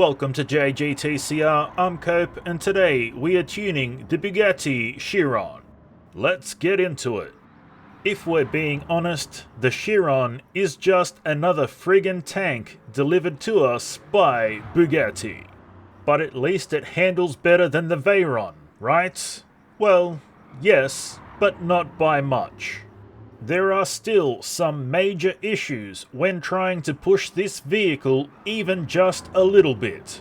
Welcome to JGTCR, I'm Cope, and today we are tuning the Bugatti Chiron. Let's get into it. If we're being honest, the Chiron is just another friggin' tank delivered to us by Bugatti. But at least it handles better than the Veyron, right? Well, yes, but not by much. There are still some major issues when trying to push this vehicle even just a little bit.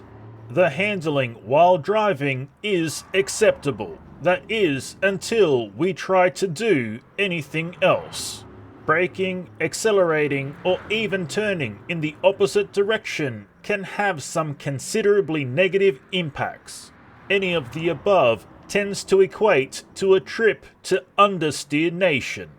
The handling while driving is acceptable. That is, until we try to do anything else. Braking, accelerating, or even turning in the opposite direction can have some considerably negative impacts. Any of the above tends to equate to a trip to understeer nation.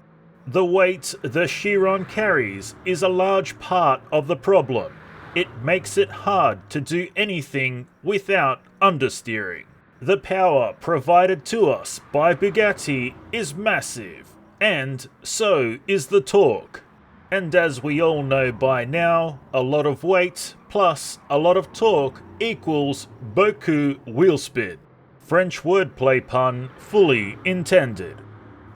The weight the Chiron carries is a large part of the problem. It makes it hard to do anything without understeering. The power provided to us by Bugatti is massive, and so is the torque. And as we all know by now, a lot of weight plus a lot of torque equals beaucoup wheel spin. French wordplay pun fully intended.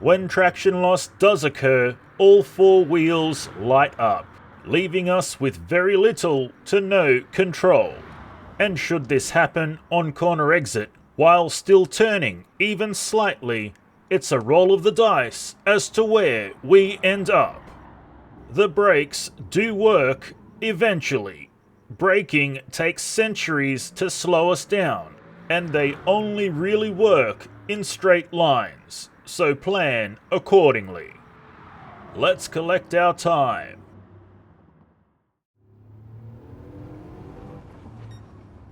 When traction loss does occur, all four wheels light up, leaving us with very little to no control. And should this happen on corner exit while still turning even slightly, it's a roll of the dice as to where we end up. The brakes do work eventually. Braking takes centuries to slow us down, and they only really work in straight lines. So plan accordingly. Let's collect our time.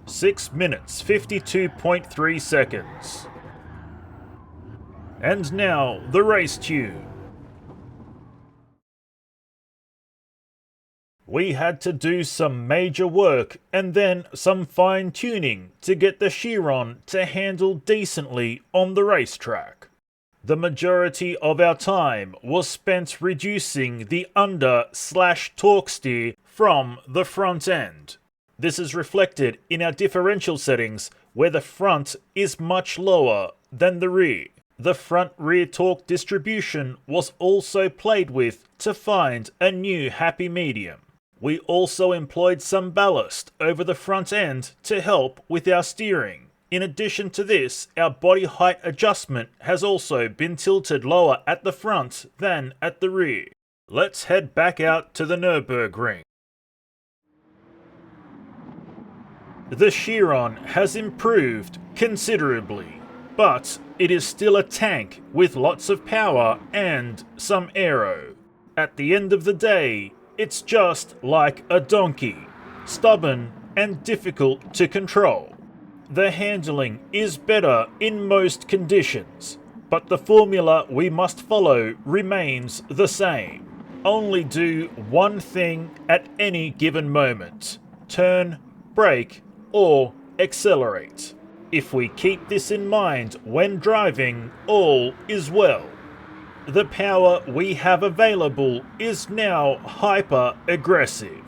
Six minutes, 52.3 seconds. And now, the race tune. We had to do some major work and then some fine tuning to get the Chiron to handle decently on the racetrack. The majority of our time was spent reducing the under/torque steer from the front end. This is reflected in our differential settings where the front is much lower than the rear. The front-rear torque distribution was also played with to find a new happy medium. We also employed some ballast over the front end to help with our steering. In addition to this, our body height adjustment has also been tilted lower at the front than at the rear. Let's head back out to the Nürburgring. The Chiron has improved considerably, but it is still a tank with lots of power and some aero. At the end of the day, it's just like a donkey, stubborn and difficult to control. The handling is better in most conditions, but the formula we must follow remains the same. Only do one thing at any given moment: turn, brake, or accelerate. If we keep this in mind when driving, all is well. The power we have available is now hyper-aggressive.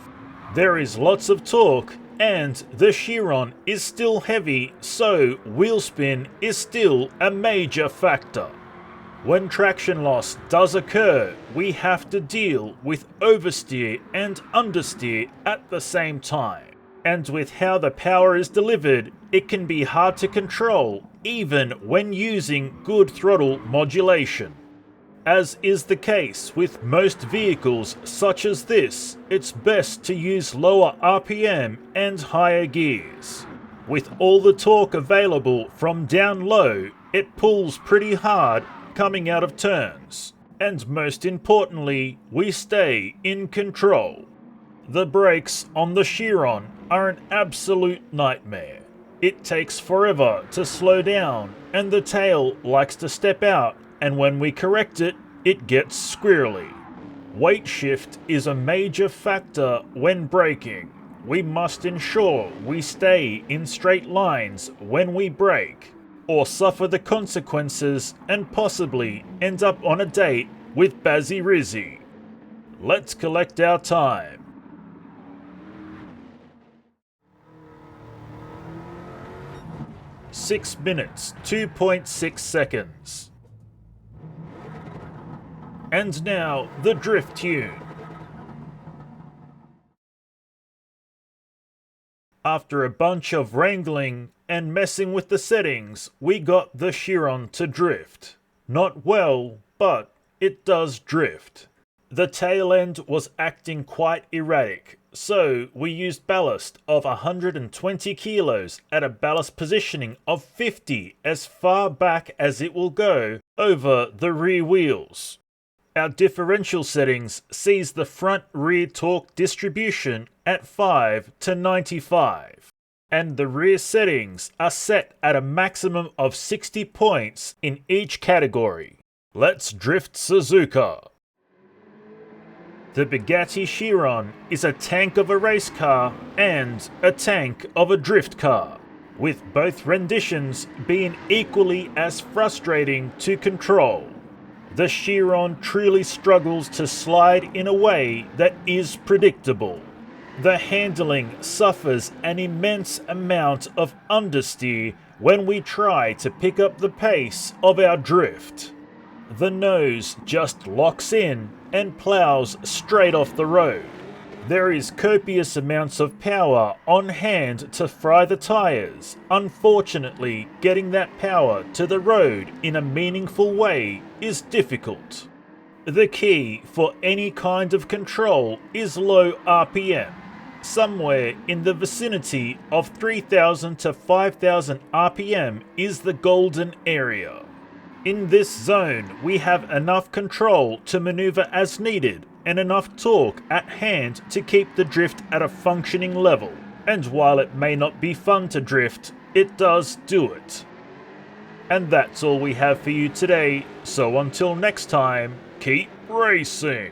There is lots of torque, and the Chiron is still heavy, so wheel spin is still a major factor. When traction loss does occur, we have to deal with oversteer and understeer at the same time. And with how the power is delivered, it can be hard to control even when using good throttle modulation. As is the case with most vehicles such as this, it's best to use lower RPM and higher gears. With all the torque available from down low, it pulls pretty hard coming out of turns. And most importantly, we stay in control. The brakes on the Chiron are an absolute nightmare. It takes forever to slow down, and the tail likes to step out, and when we correct it, it gets squirrely. Weight shift is a major factor when braking. We must ensure we stay in straight lines when we brake, or suffer the consequences and possibly end up on a date with Bazzy Rizzy. Let's collect our time. 6 minutes 2.6 seconds. And now the drift tune. After a bunch of wrangling and messing with the settings, we got the Chiron to drift. Not well, but it does drift. The tail end was acting quite erratic, so we used ballast of 120 kilos at a ballast positioning of 50 as far back as it will go over the rear wheels. Our differential settings sees the front-rear torque distribution at 5 to 95, and the rear settings are set at a maximum of 60 points in each category. Let's drift Suzuka. The Bugatti Chiron is a tank of a race car and a tank of a drift car, with both renditions being equally as frustrating to control. The Chiron truly struggles to slide in a way that is predictable. The handling suffers an immense amount of understeer when we try to pick up the pace of our drift. The nose just locks in and plows straight off the road. There is copious amounts of power on hand to fry the tires. Unfortunately, getting that power to the road in a meaningful way is difficult. The key for any kind of control is low RPM. Somewhere in the vicinity of 3000 to 5000 RPM is the golden area. In this zone, we have enough control to maneuver as needed and enough torque at hand to keep the drift at a functioning level. And while it may not be fun to drift, it does do it. And that's all we have for you today, so until next time, keep racing!